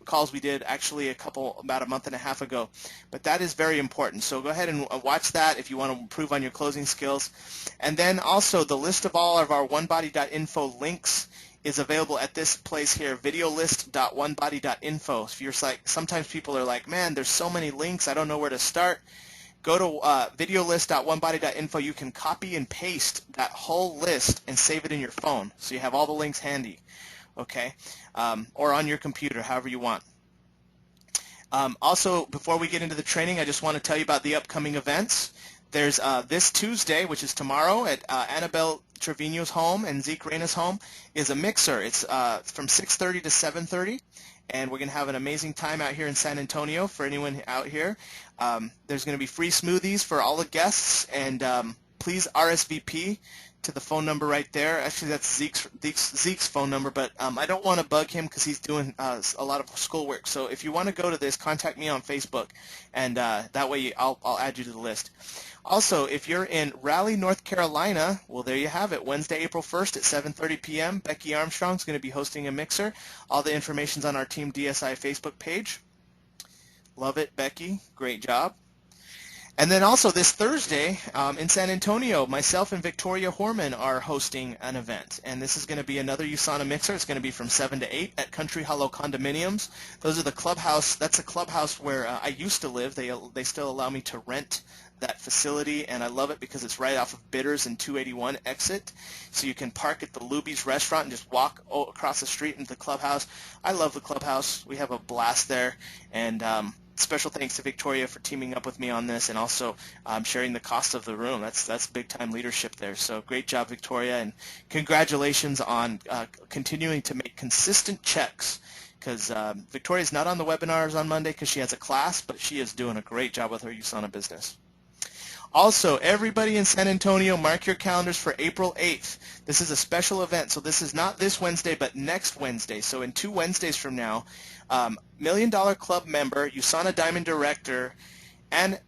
calls we did actually about a month and a half ago. But that is very important. So go ahead and watch that if you want to improve on your closing skills. And then also the list of all of our onebody.info links is available at this place here, videolist.onebody.info. If you're like, sometimes people are like, man, there's so many links, I don't know where to start. Go to videolist.onebody.info. You can copy and paste that whole list and save it in your phone, so you have all the links handy, okay? Or on your computer, however you want. Also, before we get into the training, I just want to tell you about the upcoming events. There's this Tuesday, which is tomorrow, at Annabelle Trevino's home and Zeke Reyna's home, is a mixer. It's from 6:30 to 7:30, and we're going to have an amazing time out here in San Antonio for anyone out here. There's going to be free smoothies for all the guests, and please RSVP to the phone number right there. Actually, that's Zeke's phone number, but I don't want to bug him because he's doing a lot of schoolwork. So if you want to go to this, contact me on Facebook, and that way I'll add you to the list. Also, if you're in Raleigh, North Carolina, well, there you have it. Wednesday, April 1st at 7:30 p.m., Becky Armstrong's going to be hosting a mixer. All the information's on our Team DSI Facebook page. Love it, Becky. Great job. And then also this Thursday in San Antonio, myself and Victoria Horman are hosting an event. And this is going to be another USANA mixer. It's going to be from 7 to 8 at Country Hollow Condominiums. Those are the clubhouse. That's a clubhouse where I used to live. They still allow me to rent that facility, and I love it because it's right off of Bitters and 281 exit. So you can park at the Luby's restaurant and just walk across the street into the clubhouse. I love the clubhouse. We have a blast there, and special thanks to Victoria for teaming up with me on this and also sharing the cost of the room. That's big-time leadership there. So great job, Victoria, and congratulations on continuing to make consistent checks, because Victoria's not on the webinars on Monday because she has a class, but she is doing a great job with her USANA business. Also, everybody in San Antonio, mark your calendars for April 8th. This is a special event, so this is not this Wednesday, but next Wednesday. So in 2 Wednesdays from now, $1 Million Club member, USANA Diamond Director, and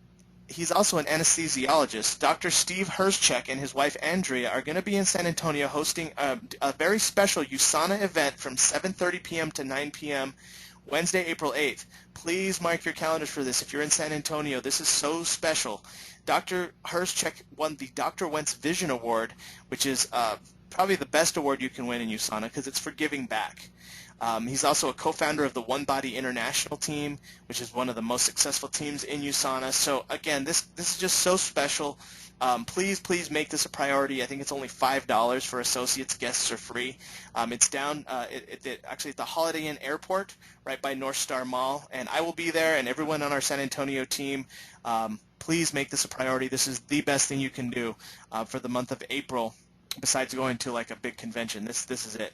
he's also an anesthesiologist, Dr. Steve Herzchek and his wife Andrea are going to be in San Antonio hosting a very special USANA event from 7:30 p.m. to 9 p.m. Wednesday, April 8th. Please mark your calendars for this. If you're in San Antonio, this is so special. Dr. Herzchek won the Dr. Wentz Vision Award, which is probably the best award you can win in USANA because it's for giving back. He's also a co-founder of the One Body International team, which is one of the most successful teams in USANA. So again, this is just so special. Please make this a priority. I think it's only $5 for associates. Guests are free. It's down actually at the Holiday Inn Airport, right by North Star Mall, and I will be there. And everyone on our San Antonio team, please make this a priority. This is the best thing you can do for the month of April, besides going to like a big convention. This is it.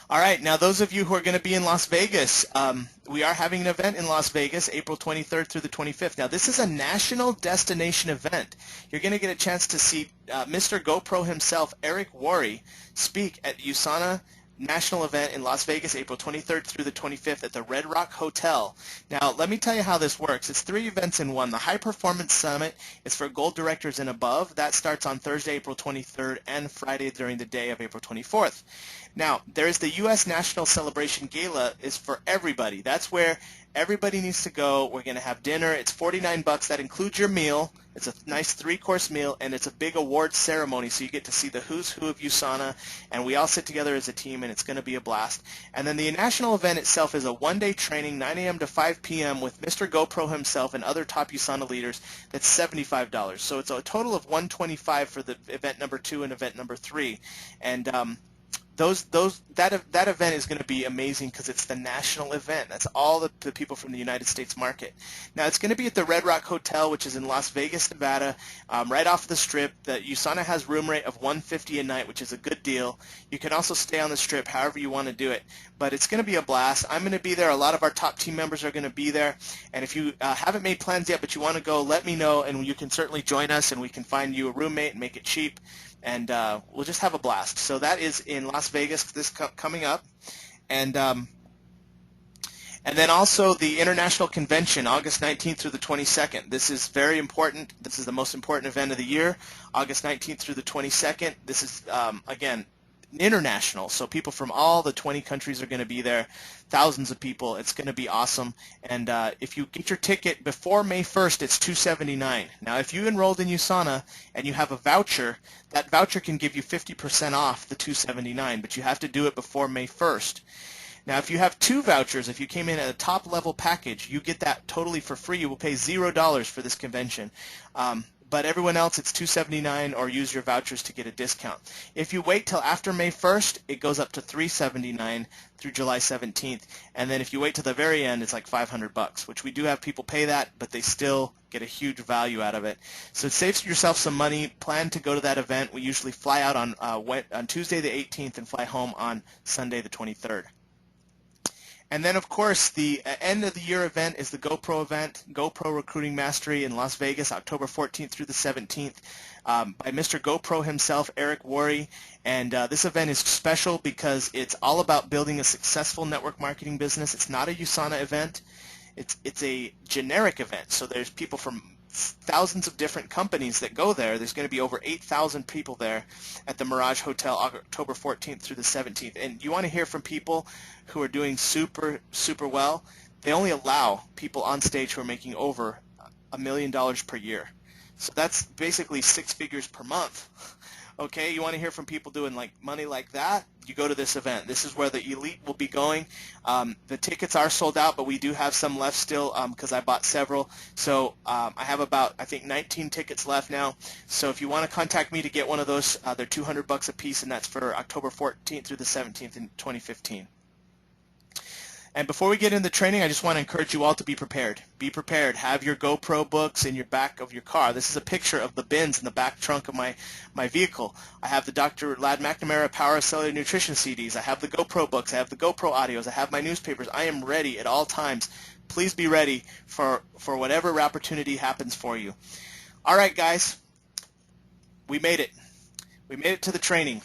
All right, now those of you who are going to be in Las Vegas, we are having an event in Las Vegas, April 23rd through the 25th. Now, this is a national destination event. You're going to get a chance to see Mr. GoPro himself, Eric Worre, speak at USANA National event in Las Vegas, April 23rd through the 25th at the Red Rock Hotel. Now, let me tell you how this works. It's 3 events in one. The High Performance Summit is for gold directors and above. That starts on Thursday, April 23rd, and Friday during the day of April 24th. Now, there's the U.S. National Celebration Gala is for everybody. That's where everybody needs to go. We're going to have dinner. It's $49. That includes your meal. It's a nice 3-course meal, and it's a big award ceremony, so you get to see the who's who of USANA, and we all sit together as a team, and it's going to be a blast. And then the national event itself is a one-day training, 9 a.m. to 5 p.m. with Mr. GoPro himself and other top USANA leaders. That's $75. So it's a total of $125 for the event number 2 and event number 3. And that event is going to be amazing because it's the national event. That's all the people from the United States market. Now, it's going to be at the Red Rock Hotel, which is in Las Vegas, Nevada, right off the Strip. The USANA has room rate of $150 a night, which is a good deal. You can also stay on the Strip however you want to do it. But it's going to be a blast. I'm going to be there. A lot of our top team members are going to be there. And if you haven't made plans yet but you want to go, let me know, and you can certainly join us, and we can find you a roommate and make it cheap. And we'll just have a blast. So that is in Las Vegas coming up. And then also the International Convention, August 19th through the 22nd. This is very important. This is the most important event of the year, August 19th through the 22nd. This is, again, international, so people from all the 20 countries are going to be there, thousands of people. It's going to be awesome. And if you get your ticket before May 1st, it's $279. Now, if you enrolled in USANA and you have a voucher, that voucher can give you 50% off the $279, but you have to do it before May 1st. Now, if you have 2 vouchers, if you came in at a top-level package, you get that totally for free. You will pay $0 for this convention. But everyone else, it's $279, or use your vouchers to get a discount. If you wait till after May 1st, it goes up to $379 through July 17th. And then if you wait till the very end, it's like $500, which we do have people pay that, but they still get a huge value out of it. So it saves yourself some money. Plan to go to that event. We usually fly out on Tuesday the 18th and fly home on Sunday the 23rd. And then, of course, the end of the year event is the GoPro event, GoPro Recruiting Mastery in Las Vegas, October 14th through the 17th, by Mr. GoPro himself, Eric Worre. And this event is special because it's all about building a successful network marketing business. It's not a USANA event. It's a generic event. So there's people from thousands of different companies that go there. There's going to be over 8,000 people there at the Mirage Hotel October 14th through the 17th. And you want to hear from people who are doing super well. They only allow people on stage who are making over $1 million per year. So that's basically 6 figures per month. Okay, you want to hear from people doing like money like that? You go to this event. This is where the elite will be going. The tickets are sold out, but we do have some left still because I bought several. So I have about, I think, 19 tickets left now. So if you want to contact me to get one of those, they're $200 a piece, and that's for October 14th through the 17th in 2015. And before we get into the training, I just want to encourage you all to be prepared. Be prepared. Have your GoPro books in your back of your car. This is a picture of the bins in the back trunk of my vehicle. I have the Dr. Ladd McNamara Power Cellular Nutrition CDs. I have the GoPro books. I have the GoPro audios. I have my newspapers. I am ready at all times. Please be ready for whatever opportunity happens for you. All right, guys. We made it. We made it to the training.